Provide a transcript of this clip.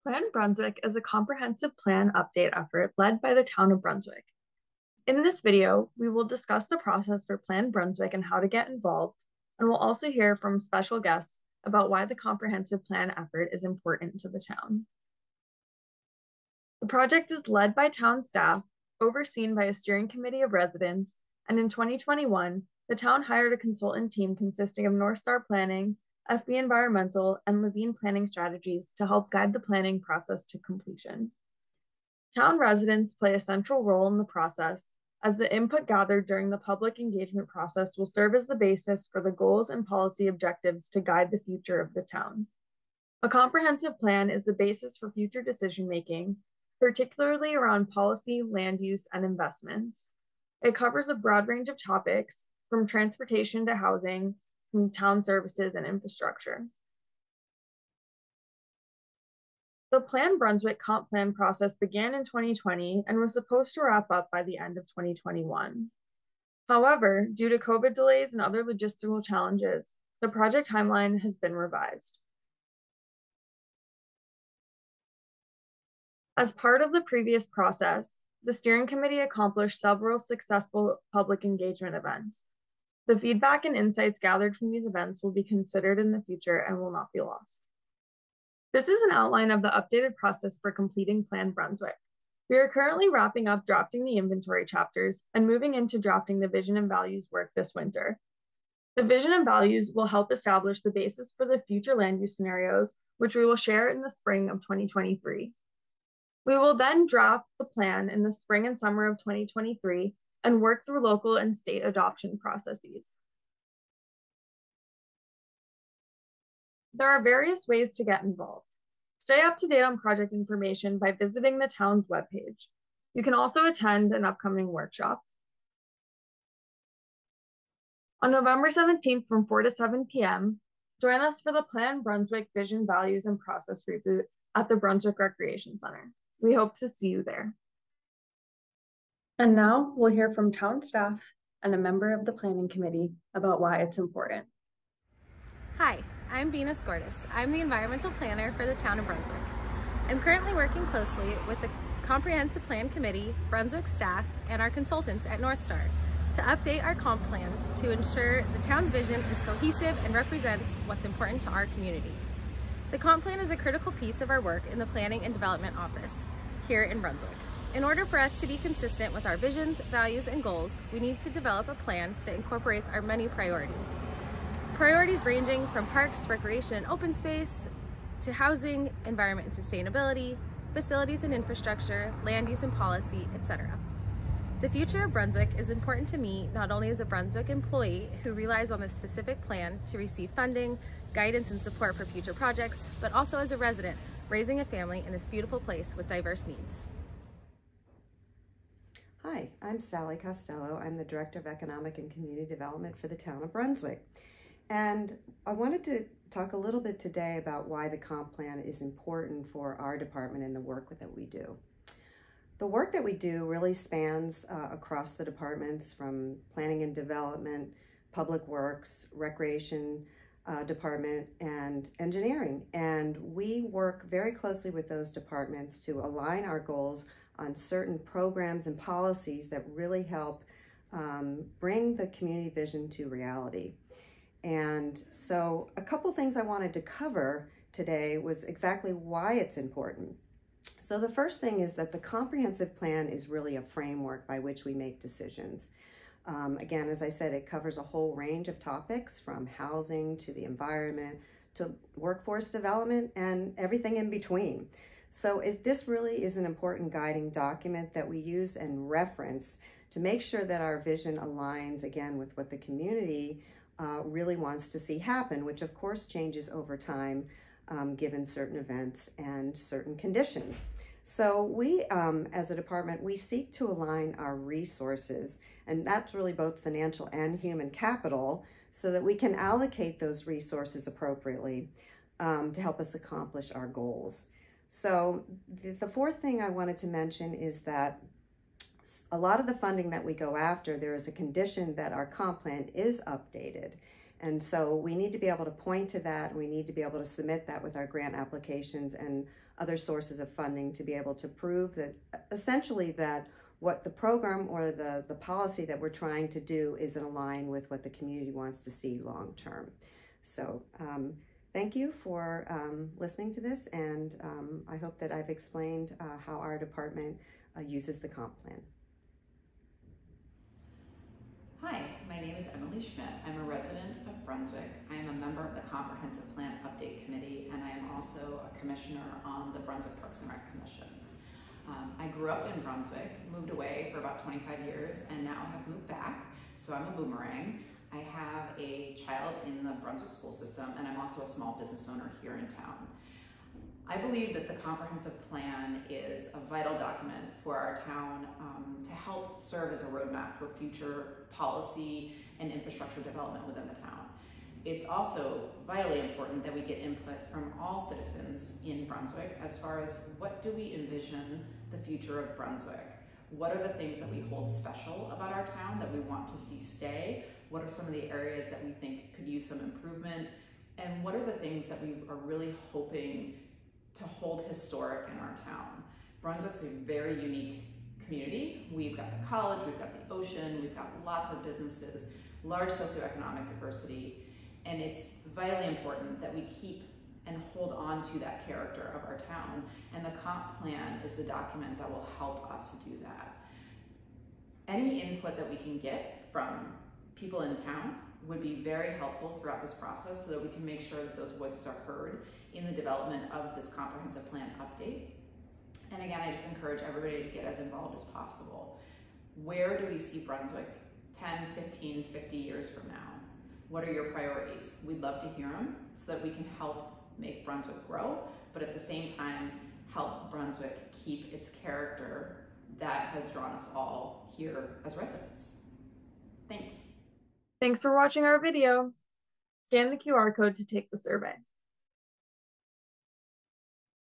Plan Brunswick is a comprehensive plan update effort led by the town of Brunswick. In this video, we will discuss the process for Plan Brunswick and how to get involved, and we'll also hear from special guests about why the comprehensive plan effort is important to the town. The project is led by town staff, overseen by a steering committee of residents, and in 2021, the town hired a consultant team consisting of North Star Planning, FB Environmental, and Levine Planning Strategies to help guide the planning process to completion. Town residents play a central role in the process, as the input gathered during the public engagement process will serve as the basis for the goals and policy objectives to guide the future of the town. A comprehensive plan is the basis for future decision-making, particularly around policy, land use, and investments. It covers a broad range of topics, from transportation to housing, from town services and infrastructure. The Plan Brunswick comp plan process began in 2020 and was supposed to wrap up by the end of 2021. However, due to COVID delays and other logistical challenges, the project timeline has been revised. As part of the previous process, the steering committee accomplished several successful public engagement events. The feedback and insights gathered from these events will be considered in the future and will not be lost. This is an outline of the updated process for completing Plan Brunswick. We are currently wrapping up drafting the inventory chapters and moving into drafting the vision and values work this winter. The vision and values will help establish the basis for the future land use scenarios, which we will share in the spring of 2023. We will then draft the plan in the spring and summer of 2023 and work through local and state adoption processes. There are various ways to get involved. Stay up to date on project information by visiting the town's webpage. You can also attend an upcoming workshop. On November 17th from 4 to 7 p.m., join us for the Plan Brunswick Vision, Values, and Process Reboot at the Brunswick Recreation Center. We hope to see you there. And now we'll hear from town staff and a member of the planning committee about why it's important. Hi, I'm Venus Gordis. I'm the environmental planner for the town of Brunswick. I'm currently working closely with the Comprehensive Plan Committee, Brunswick staff, and our consultants at North Star to update our comp plan to ensure the town's vision is cohesive and represents what's important to our community. The comp plan is a critical piece of our work in the Planning and Development Office here in Brunswick. In order for us to be consistent with our visions, values, and goals, we need to develop a plan that incorporates our many priorities. Priorities ranging from parks, recreation, and open space, to housing, environment and sustainability, facilities and infrastructure, land use and policy, etc. The future of Brunswick is important to me not only as a Brunswick employee who relies on this specific plan to receive funding, guidance, and support for future projects, but also as a resident raising a family in this beautiful place with diverse needs. Hi, I'm Sally Costello. I'm the Director of Economic and Community Development for the town of Brunswick. And I wanted to talk a little bit today about why the comp plan is important for our department and the work that we do. The work that we do really spans across the departments, from planning and development, public works, recreation department, and engineering. And we work very closely with those departments to align our goals on certain programs and policies that really help bring the community vision to reality. And so a couple things I wanted to cover today was exactly why it's important. So the first thing is that the comprehensive plan is really a framework by which we make decisions. Again, as I said, it covers a whole range of topics, from housing to the environment to workforce development and everything in between. So this really is an important guiding document that we use and reference to make sure that our vision aligns, again, with what the community really wants to see happen, which of course changes over time given certain events and certain conditions. So we, as a department, we seek to align our resources, and that's really both financial and human capital, so that we can allocate those resources appropriately to help us accomplish our goals. So the fourth thing I wanted to mention is that a lot of the funding that we go after, there is a condition that our comp plan is updated. And so we need to be able to point to that. We need to be able to submit that with our grant applications and other sources of funding to be able to prove that essentially that what the program or the policy that we're trying to do is in line with what the community wants to see long term. So thank you for listening to this, and I hope that I've explained how our department uses the comp plan. Hi, my name is Emily Schmidt. I'm a resident of Brunswick. I am a member of the Comprehensive Plan Update Committee, and I am also a commissioner on the Brunswick Parks and Rec Commission. I grew up in Brunswick, moved away for about 25 years, and now have moved back, so I'm a boomerang. I have a child in the Brunswick school system, and I'm also a small business owner here in town. I believe that the comprehensive plan is a vital document for our town to help serve as a roadmap for future policy and infrastructure development within the town. It's also vitally important that we get input from all citizens in Brunswick as far as what do we envision the future of Brunswick? What are the things that we hold special about our town that we want to see stay? What are some of the areas that we think could use some improvement? And what are the things that we are really hoping to hold historic in our town? Brunswick's a very unique community. We've got the college, we've got the ocean, we've got lots of businesses, large socioeconomic diversity, and it's vitally important that we keep and hold on to that character of our town, and the comp plan is the document that will help us do that. Any input that we can get from people in town would be very helpful throughout this process so that we can make sure that those voices are heard in the development of this comprehensive plan update. And again, I just encourage everybody to get as involved as possible. Where do we see Brunswick 10, 15, 50 years from now? What are your priorities? We'd love to hear them so that we can help make Brunswick grow, but at the same time, help Brunswick keep its character that has drawn us all here as residents. Thanks. Thanks for watching our video. Scan the QR code to take the survey.